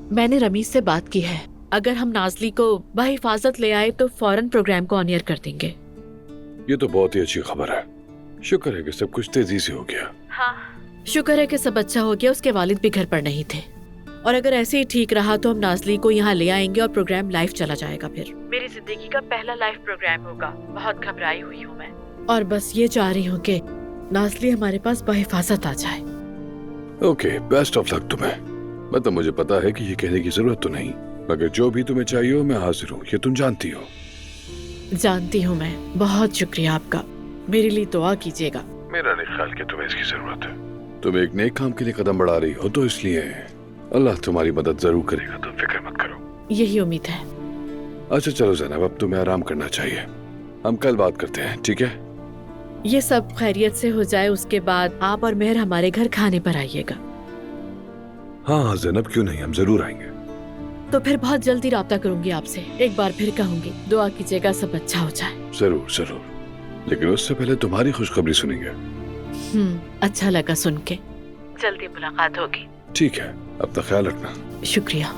मैंने रमीज से बात की है, अगर हम नाजली को बहिफाजत ले आए तो फौरन प्रोग्राम को ऑन एयर कर देंगे। ये तो बहुत ही अच्छी खबर है। शुक्र है कि सब कुछ तेजी से हो गया। हाँ, शुक्र है कि सब अच्छा हो गया। उसके वालिद भी घर पर नहीं थे, और अगर ऐसे ही ठीक रहा तो हम नाजली को यहाँ ले आएंगे और प्रोग्राम लाइव चला जाएगा। फिर मेरी जिंदगी का पहला लाइव प्रोग्राम होगा। बहुत घबराई हुई हूँ मैं, और बस ये चाह रही हूँ कि नाजली हमारे पास बहिफाजत आ जाए। ओके, बेस्ट ऑफ लक तुम्हें। मतलब मुझे पता है कि ये कहने की जरूरत तो नहीं, मगर जो भी तुम्हें चाहिए हो मैं हाजिर हूँ, ये तुम जानती हो। जानती हूँ मैं। बहुत शुक्रिया आपका। मेरे लिए दुआ कीजिएगा। मेरा नहीं ख्याल कि तुम्हें इसकी जरूरत है। तुम एक नेक काम के लिए कदम बढ़ा रही हो, तो इसलिए अल्लाह तुम्हारी मदद जरूर करेगा, तुम फिक्र मत करो। यही उम्मीद है। अच्छा चलो ज़ैनब, अब तुम्हें आराम करना चाहिए। हम कल बात करते हैं, ठीक है? ये सब खैरियत से हो जाए, उसके बाद आप और मेहर हमारे घर खाने पर आइएगा। हाँ हाँ ज़ैनब, क्यों नहीं, हम जरूर आएंगे। तो फिर बहुत जल्दी राब्ता करूंगी आपसे। एक बार फिर कहूंगी, दुआ कीजिएगा सब अच्छा हो जाए। जरूर जरूर, लेकिन उससे पहले तुम्हारी खुशखबरी सुनेंगे। अच्छा लगा सुन के। जल्दी मुलाकात होगी। ठीक है, अपना ख्याल रखना। शुक्रिया।